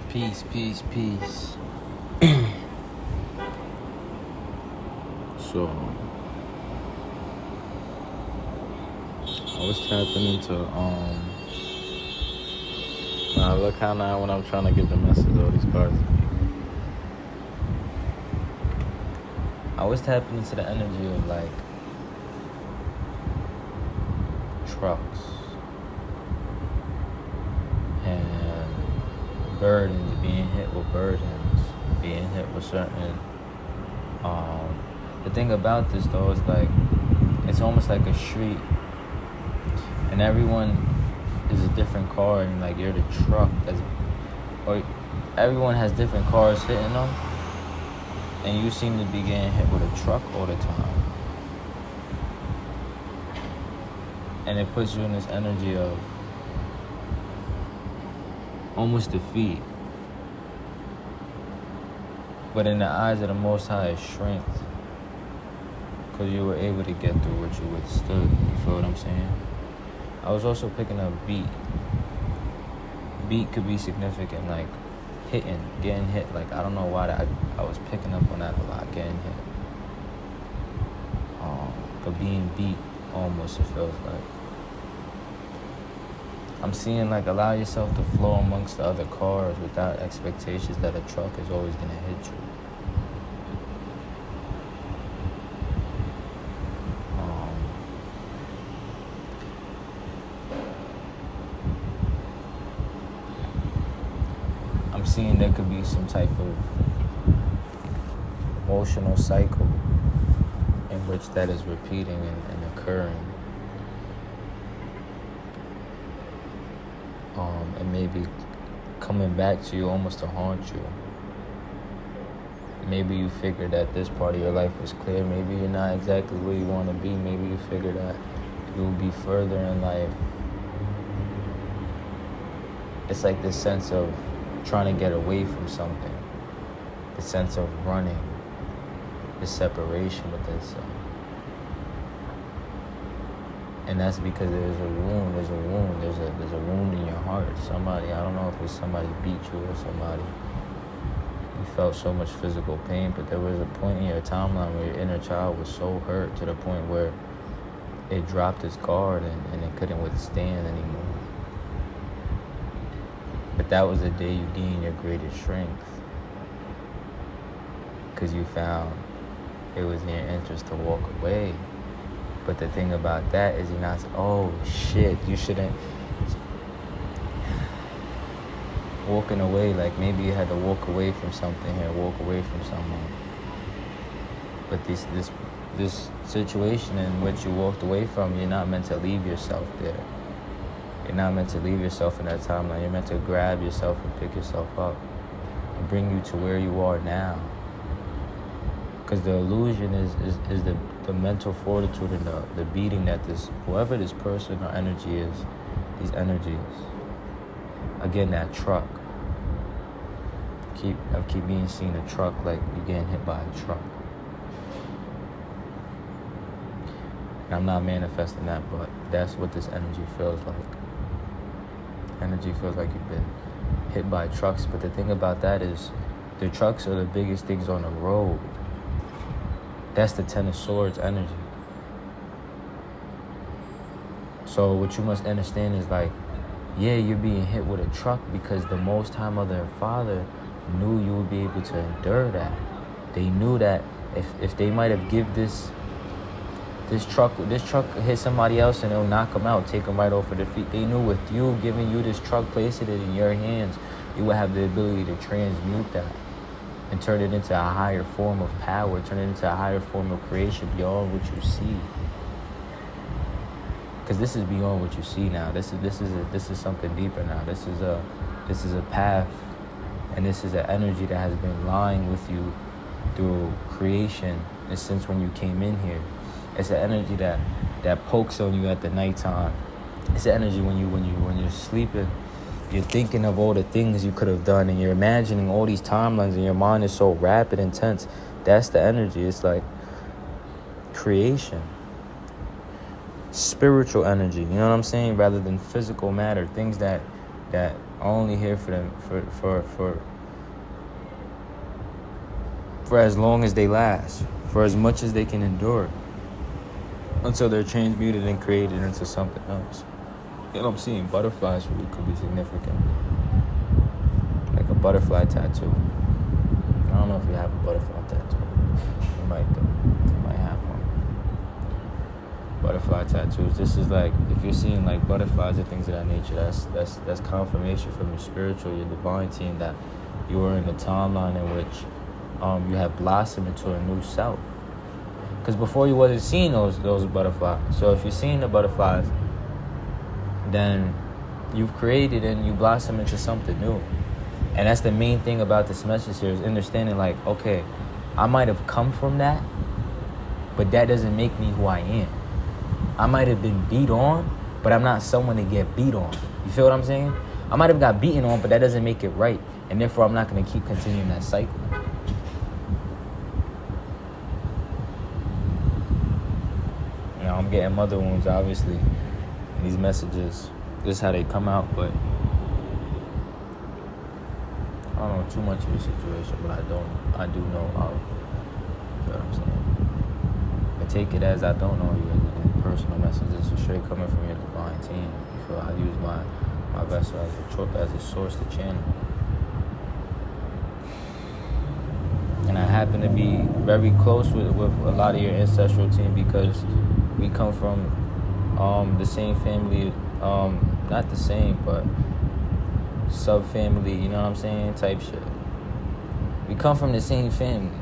Peace, peace, peace. So, I was tapping into, look how now when I'm trying to get the message, all these cards. I was tapping into the energy of, like, trucks and burdens, being hit with burdens, being hit with certain, the thing about this, though, is, like, it's almost like a street, and everyone is a different car, and, like, you're the truck or everyone has different cars hitting them, and you seem to be getting hit with a truck all the time. And it puts you in this energy of almost defeat. But in the eyes of the Most High, it's strength. Because you were able to get through what you withstood. You feel what I'm saying? I was also picking up beat. Beat could be significant, like getting hit. Like, I don't know why I was picking up on that a lot, getting hit. But being beat, almost, it feels like. I'm seeing, like, allow yourself to flow amongst the other cars without expectations that a truck is always going to hit you. I'm seeing there could be some type of emotional cycle in which that is repeating and occurring. And maybe coming back to you almost to haunt you. Maybe you figured that this part of your life was clear. Maybe you're not exactly where you want to be. Maybe you figure that you'll be further in life. It's like this sense of trying to get away from something. The sense of running. The separation with itself. And that's because there's a wound, there's a wound in your heart. Somebody, I don't know if it's somebody beat you or somebody, you felt so much physical pain, but there was a point in your timeline where your inner child was so hurt to the point where it dropped its guard and it couldn't withstand anymore. But that was the day you gained your greatest strength. Because you found it was in your interest to walk away. But the thing about that is you're not, oh shit, you shouldn't. Walking away, like maybe you had to walk away from something here, walk away from someone. But this situation in which you walked away from, you're not meant to leave yourself there. You're not meant to leave yourself in that timeline. You're meant to grab yourself and pick yourself up and bring you to where you are now. Because the illusion is the mental fortitude and the beating that whoever this person or energy is, these energies, again, that truck. I keep being seen a truck, like you're getting hit by a truck. And I'm not manifesting that, but that's what this energy feels like. Energy feels like you've been hit by trucks, but the thing about that is the trucks are the biggest things on the road. That's the Ten of Swords energy. So what you must understand is, like, yeah, you're being hit with a truck because the Most High Mother and Father knew you would be able to endure that. They knew that if they might have give this truck hit somebody else and it'll knock them out, take them right off of their feet. They knew with you giving you this truck, placing it in your hands, you would have the ability to transmute that and turn it into a higher form of power, turn it into a higher form of creation beyond what you see. Because this is beyond what you see now. This is something deeper now. This is a path, and this is an energy that has been lying with you through creation and since when you came in here. It's an energy that pokes on you at the nighttime. It's an energy when you're sleeping. You're thinking of all the things you could have done, and you're imagining all these timelines, and your mind is so rapid and tense. That's the energy. It's like creation. Spiritual energy, you know what I'm saying? Rather than physical matter, things that are only here for them for as long as they last, for as much as they can endure, until they're transmuted and created into something else. You know, I'm seeing butterflies really could be significant. Like a butterfly tattoo. I don't know if you have a butterfly tattoo. You might though. You might have one. Butterfly tattoos. This is like, if you're seeing like butterflies and things of that nature, that's confirmation from your spiritual, your divine team that you are in a timeline in which you have blossomed into a new self. Because before you wasn't seeing those butterflies. So if you're seeing the butterflies, then you've created and you blossom into something new. And that's the main thing about this message here, is understanding like, okay, I might have come from that, but that doesn't make me who I am. I might have been beat on, but I'm not someone to get beat on. You feel what I'm saying? I might have got beaten on, but that doesn't make it right. And therefore, I'm not going to keep continuing that cycle. You know, I'm getting mother wounds, obviously, in these messages. This is how they come out, but I don't know too much of the situation, but I do know of. You know what I'm saying? But take it as I don't know you as a personal message. This is straight coming from your divine team. You feel I use my vessel as a source to channel. And I happen to be very close with a lot of your ancestral team because we come from the same family, not the same, but sub-family, you know what I'm saying, type shit. We come from the same family.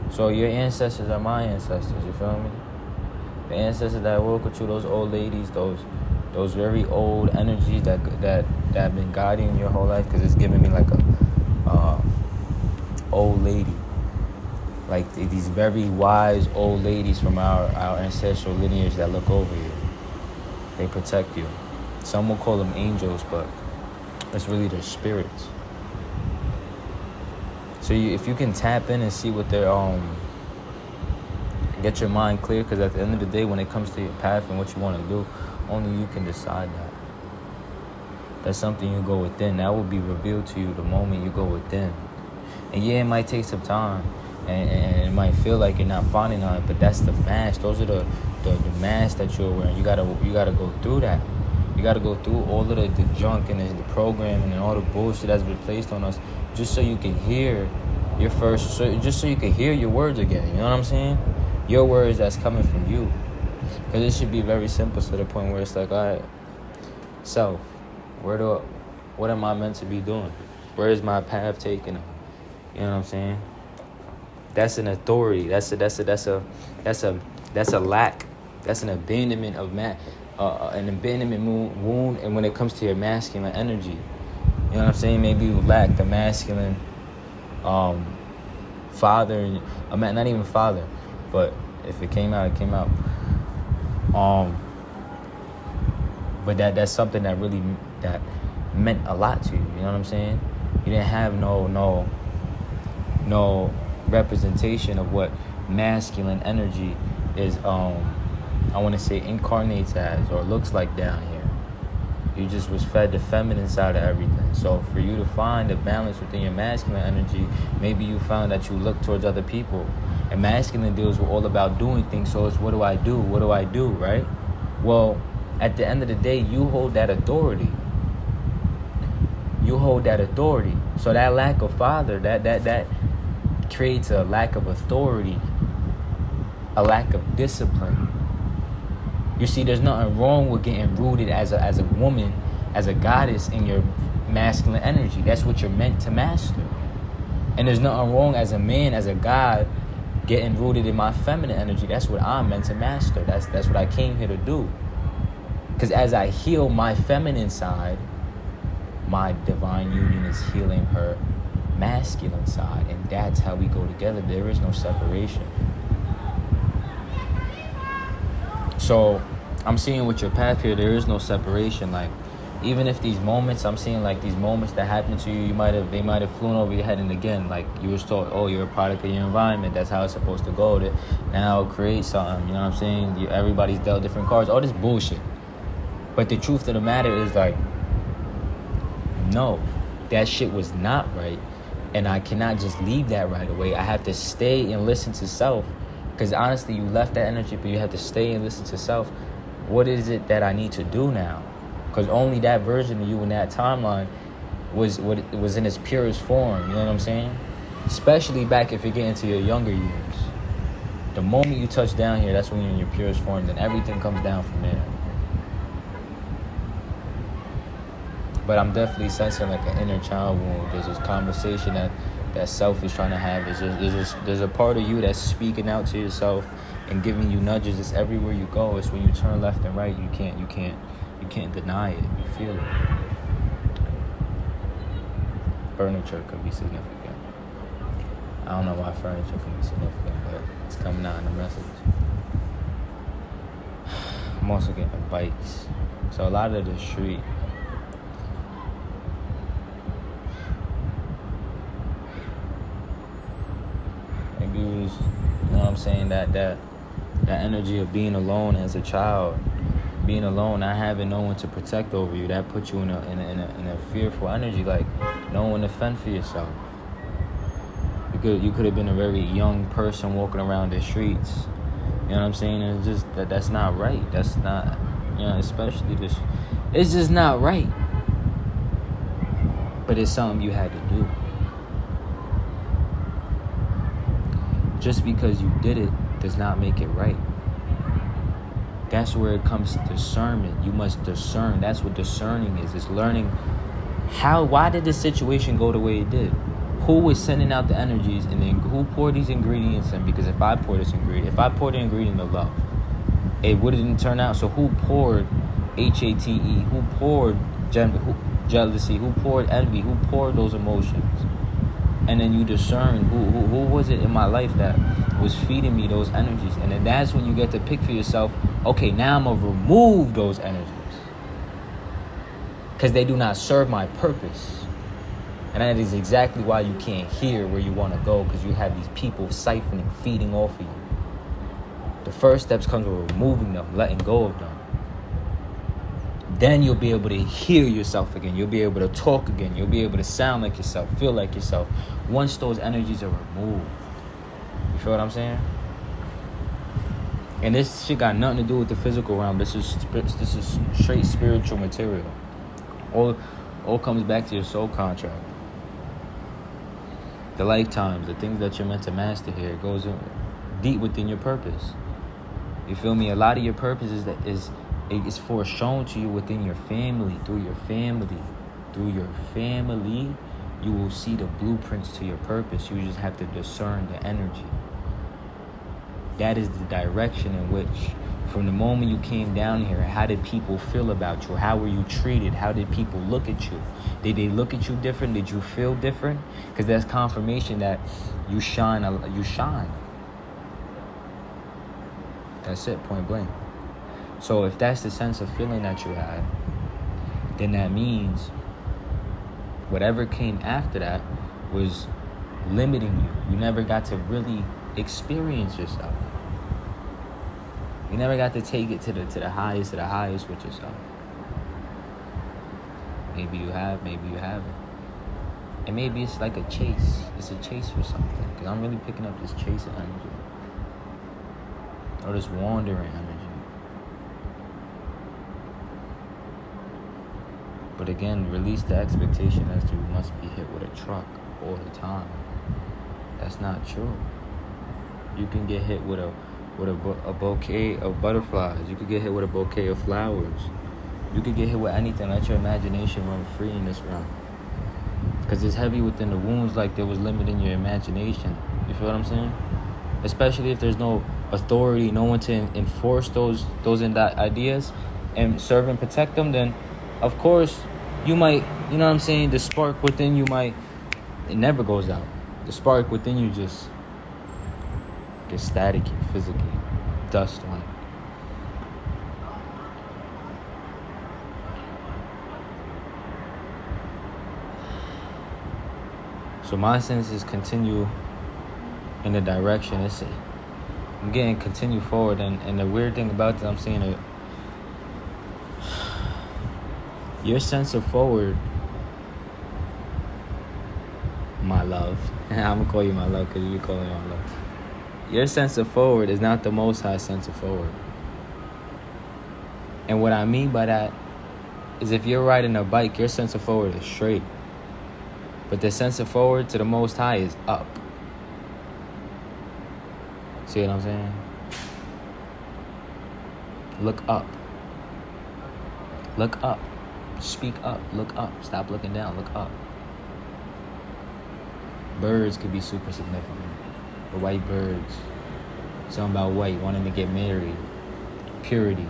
So your ancestors are my ancestors, you feel me? The ancestors that work with you, those old ladies, those very old energies that have been guiding your whole life, because it's giving me like a old lady. Like these very wise old ladies from our ancestral lineage that look over you. They protect you. Some will call them angels, but it's really their spirits. So if you can tap in and see what they're, get your mind clear, because at the end of the day, when it comes to your path and what you want to do, only you can decide that. That's something you go within. That will be revealed to you the moment you go within. And yeah, it might take some time, and it might feel like you're not finding on it, but that's the mask. Those are the masks that you're wearing. You gotta go through that. You gotta go through all of the junk and the programming and all the bullshit that's been placed on us, just so you can hear just so you can hear your words again. You know what I'm saying? Your words that's coming from you. Because it should be very simple to the point where it's like, all right, self, what am I meant to be doing? Where is my path taking me? You know what I'm saying? That's an authority. That's a lack. That's an abandonment of an abandonment wound. And when it comes to your masculine energy, you know what I'm saying? Maybe you lack the masculine father. Not even father, but if it came out, it came out. But that's something that really that meant a lot to you. You know what I'm saying? You didn't have no representation of what masculine energy is. I want to say incarnates as or looks like down here. You just was fed the feminine side of everything. So for you to find a balance within your masculine energy, maybe you found that you look towards other people. And masculine deals with all about doing things. So it's what do I do? What do I do, right? Well, at the end of the day, you hold that authority. You hold that authority. So that lack of father, that creates a lack of authority, a lack of discipline. You see, there's nothing wrong with getting rooted as a woman, as a goddess in your masculine energy. That's what you're meant to master. And there's nothing wrong as a man, as a god, getting rooted in my feminine energy. That's what I'm meant to master. That's what I came here to do. Because as I heal my feminine side, my divine union is healing her masculine side. And that's how we go together. There is no separation. So I'm seeing with your path here, there is no separation. Like, even if these moments, I'm seeing like these moments that happen to you, they might have flown over your head, and again, like you were taught, oh, you're a product of your environment. That's how it's supposed to go. To now create something. You know what I'm saying? Everybody's dealt different cards. All this bullshit. But the truth of the matter is, like, no, that shit was not right. And I cannot just leave that right away. I have to stay and listen to self. Because honestly, you left that energy, but you have to stay and listen to self. What is it that I need to do now? Because only that version of you in that timeline was in its purest form. You know what I'm saying? Especially back if you get into your younger years. The moment you touch down here, that's when you're in your purest form. Then everything comes down from there. But I'm definitely sensing like an inner child wound. There's this conversation that self is trying to have. There's a part of you that's speaking out to yourself and giving you nudges. It's everywhere you go. It's when you turn left and right. You can't deny it. You feel it. Furniture could be significant. I don't know why furniture can be significant, but it's coming out in the message. I'm also getting bites. So a lot of the street. Maybe it was, you know what I'm saying, that energy of being alone as a child. Being alone, not having no one to protect over you, that puts you in a fearful energy, like no one to fend for yourself. You could have been a very young person walking around the streets. You know what I'm saying? It's just that's not right. That's not, you know, especially this. It's just not right. But it's something you had to do. Just because you did it does not make it right. That's where it comes to discernment. You must discern. That's what discerning is. It's learning why did the situation go the way it did? Who was sending out the energies, and then who poured these ingredients in? Because if I pour the ingredient of love, it wouldn't turn out. So who poured hate? Who poured jealousy? Who poured envy? Who poured those emotions? And then you discern who was it in my life that was feeding me those energies. And then that's when you get to pick for yourself, okay, now I'm going to remove those energies. Because they do not serve my purpose. And that is exactly why you can't hear where you want to go, because you have these people siphoning, feeding off of you. The first steps comes with removing them, letting go of them. Then you'll be able to hear yourself again. You'll be able to talk again. You'll be able to sound like yourself, feel like yourself. Once those energies are removed. You feel what I'm saying? And this shit got nothing to do with the physical realm. This is straight spiritual material. All comes back to your soul contract. The lifetimes, the things that you're meant to master here, it goes in deep within your purpose. You feel me? A lot of your purpose is foreshown to you within your family, through your family. Through your family, you will see the blueprints to your purpose. You just have to discern the energy. That is the direction in which, from the moment you came down here, how did people feel about you? How were you treated? How did people look at you? Did they look at you different? Did you feel different? Because that's confirmation that you shine. You shine. That's it, point blank. So if that's the sense of feeling that you had, then that means whatever came after that was limiting you. You never got to really experience yourself. You never got to take it to the highest with yourself. Maybe you have, maybe you haven't. And maybe it's like a chase. It's a chase for something. Because I'm really picking up this chasing energy. Or this wandering energy. But again, release the expectation as to you must be hit with a truck all the time. That's not true. You can get hit with a bouquet of butterflies. You could get hit with a bouquet of flowers. You could get hit with anything. Let your imagination run free in this realm. Because it's heavy within the wounds, like there was limiting your imagination. You feel what I'm saying? Especially if there's no authority, no one to enforce those ideas and serve and protect them, then of course you might, you know what I'm saying, the spark within you it never goes out. The spark within you just gets staticky, physically, dust on it. So my senses continue in the direction. I'm getting continue forward, and the weird thing about this, I'm seeing your sense of forward my love. I'm gonna call you my love because you call me my love. Your sense of forward is not the Most High sense of forward. And what I mean by that is if you're riding a bike, your sense of forward is straight. But the sense of forward to the Most High is up. See what I'm saying? Look up. Look up. Speak up. Look up. Stop looking down. Look up. Birds could be super significant. The white birds. Something about white, wanting to get married. Purity.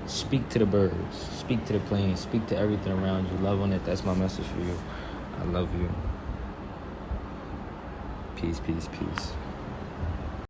Speak to the birds. Speak to the planes. Speak to everything around you. Love on it. That's my message for you. I love you. Peace, peace, peace.